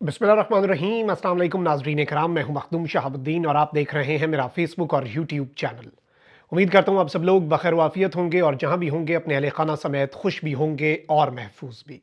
बिस्मिल्लाहिर्रहमानिर्रहीम। अस्सलाम वालेकुम नाज़रीन इकराम, मैं हूं मखदूम शहाबुद्दीन और आप देख रहे हैं मेरा फेसबुक और यूट्यूब चैनल। उम्मीद करता हूं आप सब लोग बखैर वाफियत होंगे और जहां भी होंगे अपने अहले खाना समेत खुश भी होंगे और महफूज भी।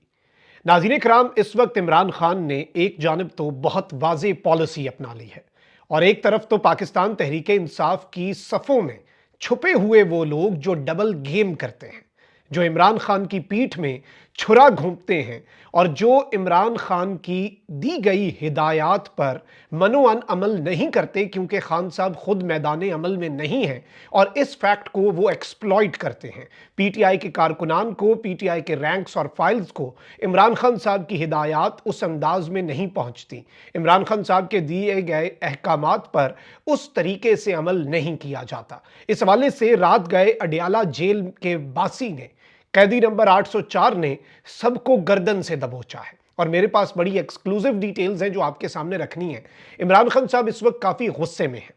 नाज़रीन इकराम, इस वक्त इमरान खान ने एक जानिब तो बहुत वाज़ेह पॉलिसी अपना ली है और एक तरफ तो पाकिस्तान तहरीक इंसाफ की सफ़ों में छुपे हुए वो लोग जो डबल गेम करते हैं, जो इमरान खान की पीठ में छुरा घोंपते हैं और जो इमरान खान की दी गई हिदायत पर मनोअन अमल नहीं करते क्योंकि खान साहब खुद मैदान अमल में नहीं हैं और इस फैक्ट को वो एक्सप्लॉइट करते हैं। पीटीआई के कारकुनान को, पीटीआई के रैंक्स और फाइल्स को इमरान खान साहब की हिदायत उस अंदाज में नहीं पहुंचती, इमरान खान साहब के दिए गए अहकामात पर उस तरीके से अमल नहीं किया जाता। इस हवाले से रात गए अडियाला जेल के बासी ने, कैदी नंबर 804 ने सबको गर्दन से दबोचा है और मेरे पास बड़ी एक्सक्लूसिव डिटेल्स हैं जो आपके सामने रखनी है। इमरान खान साहब इस वक्त काफी गुस्से में हैं,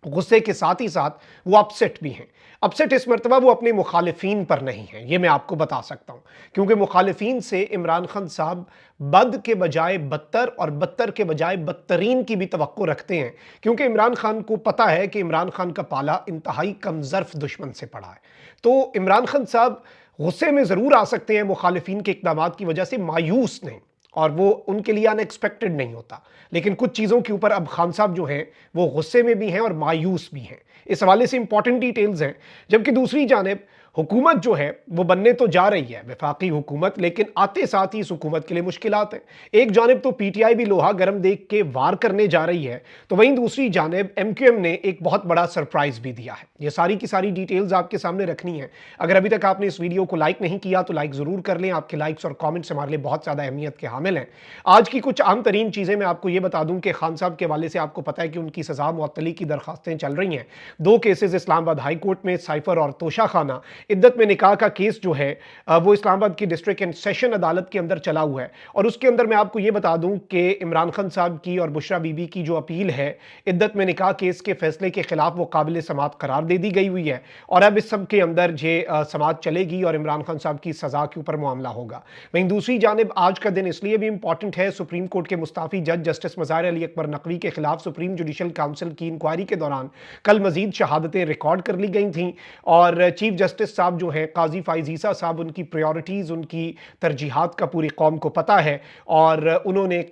गुस्से के साथ ही साथ वो अपसेट भी हैं। अपसेट इस मरतबा वो अपने मुखालिफिन पर नहीं है, ये मैं आपको बता सकता हूं, क्योंकि मुखालिफिन से इमरान खान साहब बद के बजाय बदतर और बदतर के बजाय बदतरीन की भी तवक्को रखते हैं, क्योंकि इमरान खान को पता है कि इमरान खान का पाला इंतहाई कमजर्फ दुश्मन से पड़ा है। तो इमरान खान साहब गुस्से में जरूर आ सकते हैं मुखालिफिन के इकदाम की वजह से, मायूस नहीं, और वो उनके लिए अनएक्सपेक्टेड नहीं होता, लेकिन कुछ चीज़ों के ऊपर अब खान साहब जो हैं वो गुस्से में भी हैं और मायूस भी हैं। इस हवाले से इंपॉर्टेंट डिटेल्स हैं। जबकि दूसरी जानिब हुकूमत जो है वो बनने तो जा रही है, वफाकी हुकूमत, लेकिन आते साथ ही इस हुकूमत के लिए मुश्किलात हैं। एक जानिब तो पीटीआई भी लोहा गर्म देख के वार करने जा रही है, तो वहीं दूसरी जानिब एमक्यूएम ने एक बहुत बड़ा सरप्राइज भी दिया है। ये सारी की सारी डिटेल्स आपके सामने रखनी है। अगर अभी तक आपने इस वीडियो को लाइक नहीं किया तो लाइक जरूर कर लें, आपके लाइक्स और कॉमेंट्स हमारे लिए बहुत ज्यादा अहमियत के हामिल हैं। आज की कुछ आम तरीन चीजें मैं आपको ये बता दूं कि खान साहब के हवाले से आपको पता है कि उनकी सजा मुअत्तली की दरखास्तें चल रही हैं। दो केसेस इस्लामाबाद हाई कोर्ट में, साइफर और तोशा खाना इद्दत में निकाह का केस जो है वो इस्लामाबाद की डिस्ट्रिक्ट एंड सेशन अदालत के अंदर चला हुआ है। और उसके अंदर मैं आपको ये बता दूं कि इमरान खान साहब की और बुशरा बीबी की जो अपील है इद्दत में निकाह केस के फैसले के खिलाफ, वो काबिल समात करार दे दी गई हुई है और अब इस सब के अंदर जे समात चलेगी और इमरान खान साहब की सजा के ऊपर मामला होगा। वहीं दूसरी जानिब आज का दिन इसलिए भी इंपॉर्टेंट है, सुप्रीम कोर्ट के मुस्ताफी जज जस्टिस मज़ाहिर अली अकबर नकवी के खिलाफ सुप्रीम जुडिशल काउंसिल की इंक्वायरी के दौरान कल मजीद शहादतें रिकॉर्ड कर ली गई थी और चीफ जस्टिस साहब जो हैं काजी फाइज ईसा साहब, उनकी प्रायोरिटीज़, उनकी तरजीहात का पूरी कौम को पता है और उन्होंने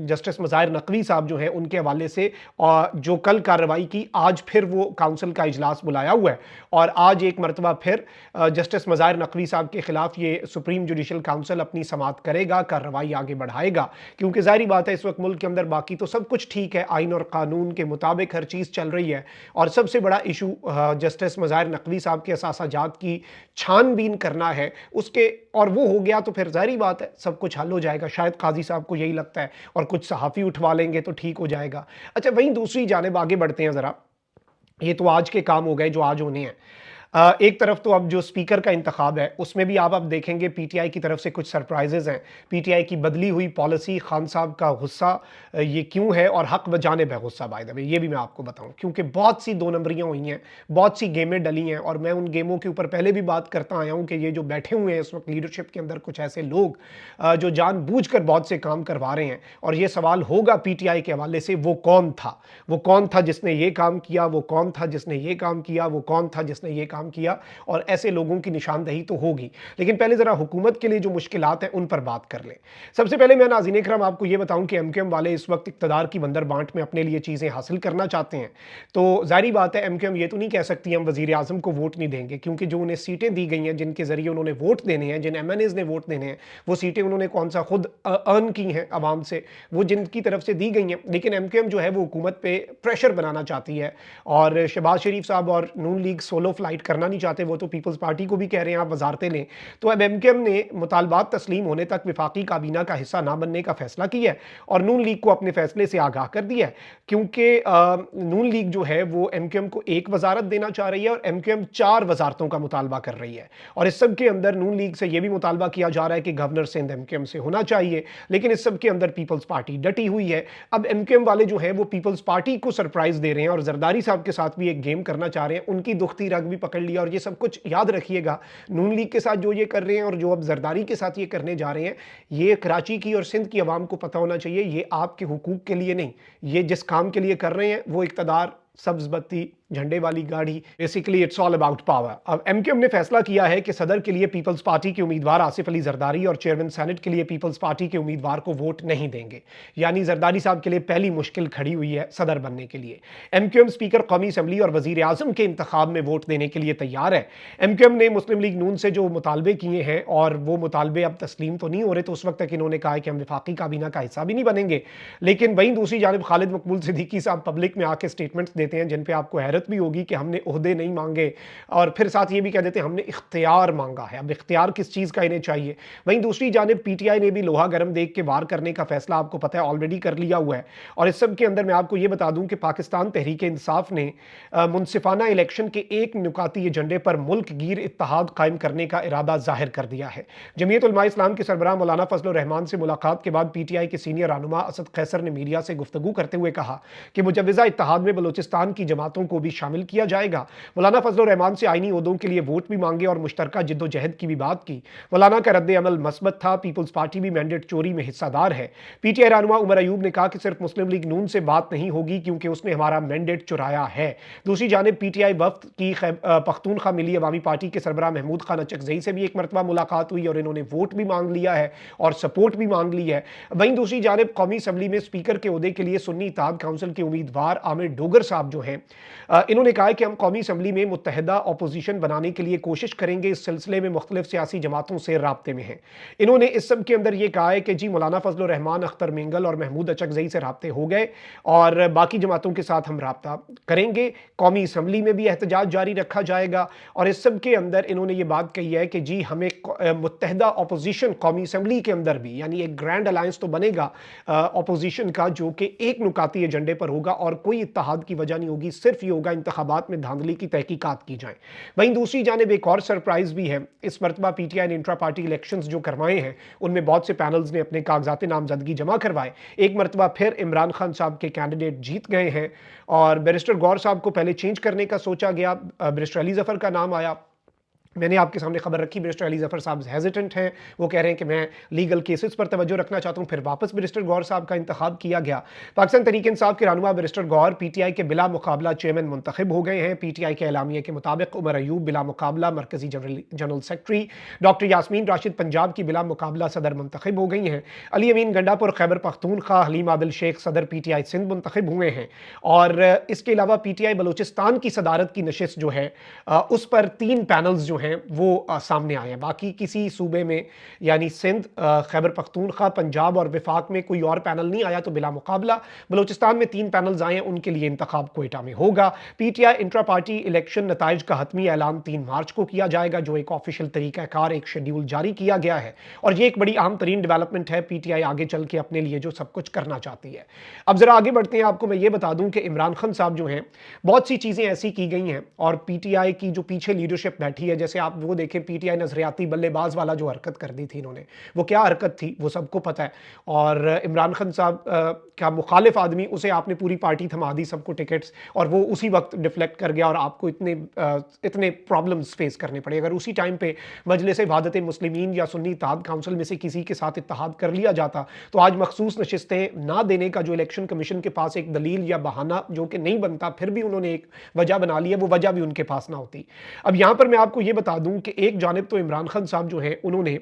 जस्टिस मज़ाहिर नकवी साहब जो हैं उनके हवाले से जो कल कार्रवाई की, आज फिर वो काउंसिल का इजलास बुलाया हुआ है और आज एक मरतबा फिर जस्टिस मज़ाहिर नकवी साहब के खिलाफ ये सुप्रीम जुडिशल काउंसिल अपनी समात करेगा, कार्रवाई आगे बढ़ाएगा। क्योंकि जाहिर बात है इस वक्त मुल्क के अंदर बाकी तो सब कुछ ठीक है, आइन और कानून के मुताबिक हर चीज़ चल रही है और सबसे बड़ा इशू जस्टिस मज़ाहिर नकवी साहब के असासाजात की छानबीन करना है उसके, और वो हो गया तो फिर जाहिर बात है सब कुछ हल हो जाएगा। शायद काजी साहब को यही लगता है और कुछ सहाफ़ी उठवा लेंगे तो ठीक हो जाएगा। अच्छा, वहीं दूसरी जानिब आगे बढ़ते हैं ज़रा। ये तो आज के काम हो गए जो आज होने हैं। एक तरफ तो अब जो स्पीकर का इंतखाब है उसमें भी आप अब देखेंगे पीटीआई की तरफ से कुछ सरप्राइजेज हैं। पीटीआई की बदली हुई पॉलिसी, खान साहब का गुस्सा ये क्यों है और हक बजानिब है गुस्सा, बाय द वे ये भी मैं आपको बताऊं, क्योंकि बहुत सी दो नंबरियां हुई हैं, बहुत सी गेमें डली हैं और मैं उन गेमों के ऊपर पहले भी बात करता आया हूं कि ये जो बैठे हुए हैं इस वक्त लीडरशिप के अंदर कुछ ऐसे लोग जो जानबूझकर बहुत से काम करवा रहे हैं। और ये सवाल होगा पीटीआई के हवाले से, वो कौन था, वो कौन था जिसने ये काम किया, वो कौन था जिसने ये काम किया, वो कौन था जिसने ये काम किया, और ऐसे लोगों की निशानदही तो होगी। लेकिन पहले जरा हुकूमत के लिए जो मुश्किलात हैं उन पर बात कर लें। सबसे पहले मैं नाज़रीन इकराम आपको ये बताऊं कि एमक्यूएम वाले इस वक्त इक़्तिदार की बंदर बांट में अपने लिए चीज़ें हासिल करना चाहते हैं। तो जाहिर बात है एमक्यूएम ये तो नहीं कह सकती हम वज़ीर आज़म को वोट नहीं देंगे, क्योंकि जो उन्हें सीटें दी गई हैं जिनके ज़रिए उन्होंने वोट देने हैं, जिन एमएनएज़ ने वोट देने हैं, वो सीटें उन्होंने कौन सा खुद अर्न की हैं आवाम से, वो जिनकी तरफ से दी गई हैं। लेकिन एमक्यूएम जो है वो हुकूमत पे प्रेशर बनाना चाहती है और शहबाज शरीफ साहब और नून लीग सोलो फ्लाइट करना नहीं चाहते, वो तो पीपल्स पार्टी को भी कह रहे हैं आप वजारतें लें। तो अब एमक्यूएम ने मुतालबात तस्लीम होने तक वफाकी काबीना का हिस्सा ना बनने का फैसला किया है और नून लीग को अपने फैसले से आगाह कर दिया है, क्योंकि नून लीग जो है वो एमक्यूएम को एक वजारत देना चाह रही है और एमक्यूएम 4 वजारतों का मुतालबा कर रही है। और इस सब के अंदर नून लीग से यह भी मुतालबा किया जा रहा है कि गवर्नर सिंध एमक्यूएम से होना चाहिए, लेकिन इस सब के अंदर पीपल्स पार्टी डटी हुई है। अब एमक्यूएम वाले जो है वो पीपल्स पार्टी को सरप्राइज दे रहे हैं और जरदारी साहब के साथ भी एक गेम करना चाह रहे हैं, उनकी दुखती रग भी पकड़ लिया और ये सब कुछ याद रखिएगा। नून लीग के साथ जो ये कर रहे हैं और जो अब जरदारी के साथ ये करने जा रहे हैं, ये कराची की और सिंध की आवाम को पता होना चाहिए, ये आपके हुकूक के लिए नहीं, ये जिस काम के लिए कर रहे हैं वो इक़्तिदार, सब्ज़ बत्ती, झंडे वाली गाड़ी, basically it's all about power. अब एमक्यूएम ने फैसला किया है कि सदर के लिए पीपल्स पार्टी के उम्मीदवार आसिफ अली जरदारी और चेयरमैन सेनेट के लिए पीपल्स पार्टी के उम्मीदवार को वोट नहीं देंगे। यानी जरदारी साहब के लिए पहली मुश्किल खड़ी हुई है सदर बनने के लिए। एमक्यूएम स्पीकर कौमी असम्बली और वजीर आजम के इंतखाब में वोट देने के लिए तैयार है। एमक्यूएम ने मुस्लिम लीग नून से जो मुतालबे किए हैं और वो मुतालबे अब तस्लीम तो नहीं हो रहे, तो उस वक्त तक इन्होंने कहा है कि हम वफाकी काबीना का हिस्सा भी नहीं बनेंगे। लेकिन वहीं दूसरी जानिब खालिद मकबूल सिद्दीकी साहब पब्लिक में आके स्टेटमेंट्स देते हैं जिन पर आपको हैरत भी होगी कि हमने ओहदे नहीं मांगे, और फिर साथ ये भी कह देते हैं हमने इख्तियार मांगा है। अब इख्तियार किस चीज़ का इन्हें चाहिए। वहीं दूसरी जानिब पीटीआई ने भी लोहा गर्म देख के वार करने का फैसला आपको पता है ऑलरेडी कर लिया हुआ है। और इस सब के अंदर मैं आपको ये बता दूं कि पाकिस्तान तहरीक इंसाफ ने मुनसिफाना इलेक्शन के एक नुकाती एजेंडे पर मुल्क गिर इत्तेहाद कायम करने का इरादा जाहिर कर दिया है। जमीयत उलमा इस्लाम के सरबराह मौलाना फजल रहमान से मुलाकात के बाद पीटीआई के सीनियर रहनुमा असद कैसर ने मीडिया से गुफ्तगू करते हुए कहा कि मुजव्वज़ा इत्तेहाद में बलूचिस्तान की जमातों को भी शामिल किया जाएगा। मौलाना फजल रहमान से आईनी ओहदों के लिए वोट भी मांगे और मुश्तरका जिद्दोजहद की भी बात की। मौलाना का रद्द अमल मस्बत था। पीपल्स पार्टी भी मैंडेट चोरी में हिस्सादार है। पीटीआई रहनुमा उमर अयूब ने कहा कि सिर्फ मुस्लिम लीग नून से बात नहीं होगी क्योंकि उसने हमारा मैंडेट चुराया है। दूसरी जानिब पीटीआई वफ्द की पख्तूनख्वा मिली अवामी पार्टी के सरबराह महमूद खान अचकजई से भी एक मरतबा मुलाकात हुई और इन्होंने वोट भी मांग लिया है और सपोर्ट भी मांग ली है। वहीं दूसरी जानिब कौमी असम्बली में स्पीकर के ओहदे के लिए सुन्नी इत्तेहाद काउंसिल के उम्मीदवार आमिर डोगर साहब जो हैं, इन्होंने कहा है कि हम कौमी असम्बली में मुत्तहदा अपोजिशन बनाने के लिए कोशिश करेंगे। इस सिलसिले में मुख्तलिफ सियासी जमातों से राब्ते में हैं। इन्होंने इस सब के अंदर यह कहा है कि जी मौलाना फजल रहमान, अख्तर मेंगल और महमूद अचकजई से राब्ते हो गए और बाकी जमातों के साथ हम राब्ता करेंगे। कौमी असम्बली में भी एहतजाज जारी रखा जाएगा। और इस सब के अंदर इन्होंने ये बात कही है कि जी हमें मुत्तहदा अपोजिशन कौमी असम्बली के अंदर भी, यानी एक ग्रैंड अलायंस तो बनेगा अपोजिशन का, जो कि एक नुकाती एजेंडे पर होगा और कोई इत्तेहाद की वजह नहीं होगी, सिर्फ ये होगा इंतखाबात में धांधली की तहकीकात की जाए। वहीं दूसरी जानिब एक और सरप्राइज भी है। इस मरतबा पीटीआई ने इंट्रा पार्टी इलेक्शंस जो करवाए हैं उनमें बहुत से पैनल्स ने अपने कागजात नामजदगी जमा करवाए। एक मरतबा फिर इमरान खान साहब के कैंडिडेट जीत गए हैं और बैरिस्टर गौर साहब को पहले चेंज करने का सोचा गया, बैरिस्टर अली जफर का नाम आया। मैंने आपके सामने खबर रखी, बैरिस्टर अली जफर साहब हेजिटेंट हैं, वो कह रहे हैं कि मैं लीगल केसेस पर तवज्जो रखना चाहता हूं। फिर वापस बैरिस्टर गौर साहब का इंतखाब किया गया। पाकिस्तान तहरीक इंसाफ के रहनुमा बैरिस्टर गौर पीटीआई के बिला मुकाबला चेयरमैन मुंतखब हो गए हैं। पीटीआई के एलामिया के मुताबिक उमर अयूब बिला मुकाबला मरकजी general secretary, doctor Yasmin Rashid Punjab की बिला मुकाबला सदर मुंतखब हो गई हैं। अली अमीन गंडापुर खैबर पख्तूनख्वा, हलीम आदिल शेख सदर पीटीआई सिंध मुंतखब हुए हैं। और इसके अलावा पीटीआई बलूचिस्तान की सदारत की नशिस्त जो है उस पर 3 पैनल्स जो हैं वो सामने आए हैं। बाकी किसी सूबे में यानी सिंध, खैबर पख्तूनख्वा, पंजाब और विफाक में कोई और पैनल नहीं आया, तो बिला मुकाबला बलूचिस्तान में 3 पैनल्स आए हैं, उनके लिए इंतखाब कोयटा में होगा। पीटीआई इंट्रा पार्टी इलेक्शन नताइज का हतमी ऐलान 3 मार्च को किया जाएगा, जो एक ऑफिशियल तरीकाकार, एक शेड्यूल जारी किया गया है और ये एक बड़ी अहम तरीन डेवलपमेंट है पीटीआई आगे चल के अपने लिए जो सब कुछ करना चाहती है। अब जरा आगे बढ़ते हैं। आपको मैं ये बता दूं कि इमरान खान साहब जो हैं, बहुत सी चीजें ऐसी की गई हैं और पीटीआई की जो पीछे लीडरशिप बैठी है, जैसे आप वो देखें पीटीआई नजरियाती बल्लेबाज वाला जो हरकत कर दी थी इन्होंने, वो क्या हरकत थी वो सबको पता है। और इमरान खान साहब का मुखालिफ आदमी, उसे आपने पूरी पार्टी थमा दी, सबको टिकट्स, और वो उसी वक्त डिफ्लेक्ट कर गया और आपको इतने प्रॉब्लम्स फेस करने पड़े। अगर उसी टाइम पे मजलिस वहादत मुस्लिमीन या सुन्नी इत्तेहाद काउंसिल में से किसी के साथ इत्तेहाद कर लिया जाता तो आज मखसूस नशिस्तें ना देने का जो इलेक्शन कमीशन के पास एक दलील या बहाना जो कि नहीं बनता, फिर भी उन्होंने एक वजह बना ली है, वो वजह भी उनके पास ना होती। अब यहां पर मैं आपको ये बता दूं कि एक जानिब तो इमरान खान साहब जो हैं उन्होंने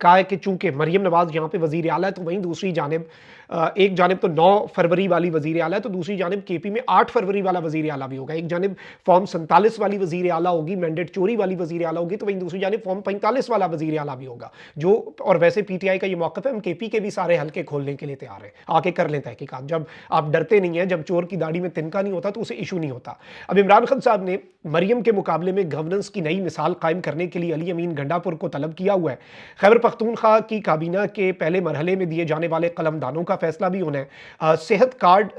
कहा है कि चूंकि मरियम नवाज यहाँ पे वजीर आला है, तो वहीं दूसरी जानिब एक जानिब तो 9 फरवरी वाली वजीर आला है, तो दूसरी जानिब केपी में 8 फरवरी वाला वजीर आला भी होगा। एक जानिब फॉर्म 47 वाली वजीर आला होगी, मैंडेट चोरी वाली वजीर आला होगी, तो वहीं दूसरी जानिब फॉर्म 45 वाला वजीर आला भी होगा। जो और वैसे पीटीआई का ये मौकफ है, हम केपी के भी सारे हल्के खोलने के लिए तैयार हैं, आके कर लें तहकीकात। जब आप डरते नहीं हैं, जब चोर की दाढ़ी में तिनका नहीं होता तो उसे इशू नहीं होता। अब इमरान खान साहब ने मरियम के मुकाबले में गवर्नेंस की नई मिसाल कायम करने के लिए अली अमीन गंडापुर को तलब किया हुआ है। खैबर पख्तूनख्वा की काबीना के पहले मरहले में दिए जाने वाले कलमदानों का फैसला भी होना है। सेहत कार्ड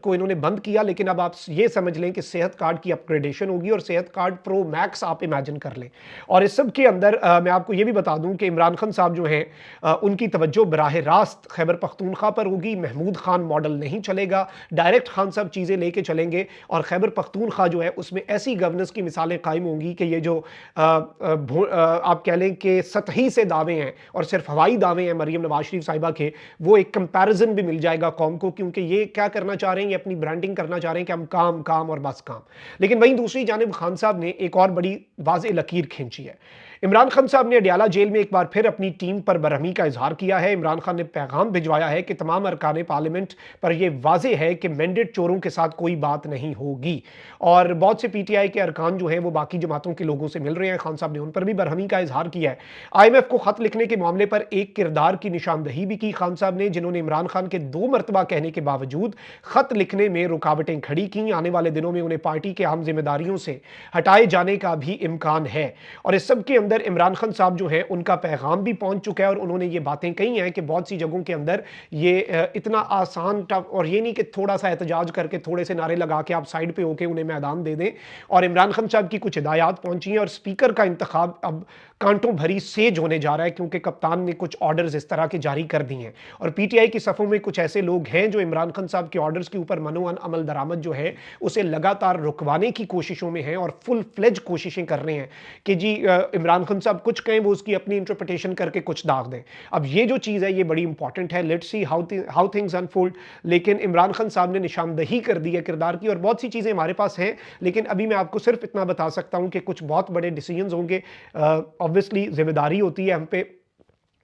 को इन्होंने बंद किया, लेकिन अब आप ये समझ लें कि सेहत कार्ड की अपग्रेडेशन होगी और सेहत कार्ड प्रो मैक्स आप इमेजिन कर लें। और इस सब के अंदर मैं आपको ये भी बता दूं कि इमरान खान साहब जो हैं उनकी तवज्जो बराह रास्त खैबर पख्तूनख्वा पर होगी। महमूद खान मॉडल नहीं चलेगा, डायरेक्ट खान साहब चीज़ें लेके चलेंगे और खैबर पख्तूनख्वा जो है उसमें ऐसी गवर्नेंस की मिसालें कायम होंगी कि ये जो आप कह लें कि सतही से दावे हैं और सिर्फ हवाई दावे हैं मरीम नवाज शरीफ साहिबा के, वो एक कंपैरिजन भी मिल जाएगा कौम को, क्योंकि ये क्या करना चाह रहे हैं, ये अपनी ब्रांडिंग करना चाह रहे हैं कि हम काम काम और बस काम। लेकिन वहीं दूसरी जानिब खान साहब ने एक और बड़ी वाज़ेह लकीर खींची है। इमरान खान साहब ने अडियाला जेल में एक बार फिर अपनी टीम पर बरहमी का इजहार किया है। इमरान खान ने पैगाम भिजवाया है कि तमाम अरकान पार्लियामेंट पर यह वाज़ेह है कि मैंडेट चोरों के साथ कोई बात नहीं होगी। और बहुत से पीटीआई के अरकान जो है वो बाकी जमातों के लोगों से मिल रहे हैं, खान साहब ने उन पर भी बरहमी का इजहार किया है। IMF को खत लिखने के मामले पर एक किरदार की निशानदही भी की खान साहब ने, जिन्होंने इमरान खान के 2 मरतबा कहने के बावजूद खत लिखने में रुकावटें खड़ी की। आने वाले दिनों में उन्हें पार्टी के अहम जिम्मेदारियों से हटाए जाने का भी इम्कान है। और इस सब के अंदर इमरान खान साहब जो है उनका पैगाम भी पहुंच चुका है और उन्होंने ये बातें कही हैं कि बहुत सी जगहों के अंदर ये इतना आसान टफ, और ये नहीं कि थोड़ा सा एहतजाज करके थोड़े से नारे लगा के आप साइड पे होके उन्हें मैदान दे दें। और इमरान खान साहब की कुछ हिदायत पहुंची हैं और स्पीकर का इंतखाब अब कांटों भरी सेज होने जा रहा है, क्योंकि कप्तान ने कुछ ऑर्डर्स इस तरह के जारी कर दिए हैं। और पीटीआई की सफ़ों में कुछ ऐसे लोग हैं जो इमरान खान साहब के ऑर्डर्स के ऊपर मनोअन अमल दरामद जो है उसे लगातार रुकवाने की कोशिशों में हैं और फुल फ्लेज कोशिशें कर रहे हैं कि जी इमरान खान साहब कुछ कहें वो उसकी अपनी इंटरप्रिटेशन करके कुछ दाग दें। अब ये जो चीज़ है ये बड़ी इंपॉर्टेंट है, let's see how things unfold. लेकिन इमरान खान साहब ने निशानदही कर दी है किरदार की, और बहुत सी चीज़ें हमारे पास हैं, लेकिन अभी मैं आपको सिर्फ इतना बता सकता हूं कि कुछ बहुत बड़े डिसीजंस होंगे। ऑब्वियसली जिम्मेदारी होती है हम पे,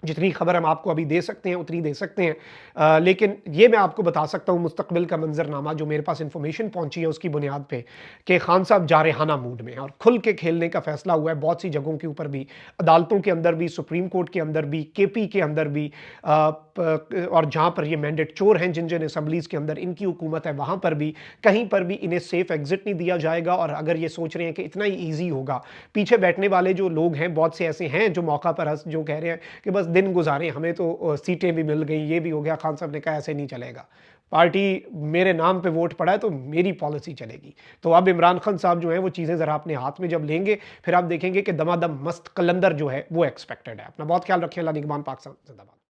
जितनी खबर हम आपको अभी दे सकते हैं उतनी दे सकते हैं, लेकिन ये मैं आपको बता सकता हूँ मुस्तकबिल का मंजरनामा जो मेरे पास इंफॉर्मेशन पहुंची है उसकी बुनियाद पे, कि खान साहब जारहाना मूड में और खुल के खेलने का फैसला हुआ है बहुत सी जगहों के ऊपर भी, अदालतों के अंदर भी, सुप्रीम कोर्ट के अंदर भी, केपी के अंदर भी, और जहाँ पर ये मैंडेट चोर हैं जिन जिन असम्बलीज़ के अंदर इनकी हुकूमत है वहाँ पर भी कहीं पर भी इन्हें सेफ एग्जिट नहीं दिया जाएगा। और अगर ये सोच रहे हैं कि इतना ही ईजी होगा, पीछे बैठने वाले जो लोग हैं बहुत से ऐसे हैं जो मौका पर जो कह रहे हैं कि बस दिन गुजारे, हमें तो सीटें भी मिल गई, ये भी हो गया। खान साहब ने कहा ऐसे नहीं चलेगा, पार्टी मेरे नाम पे वोट पड़ा है तो मेरी पॉलिसी चलेगी। तो अब इमरान खान साहब जो है वो चीज़ें ज़रा अपने हाथ में जब लेंगे फिर आप देखेंगे कि दमादम मस्त कलंदर जो है वो एक्सपेक्टेड है। अपना बहुत ख्याल रखें। अल्लाह निगहबान। पाकिस्तान जिंदाबाद।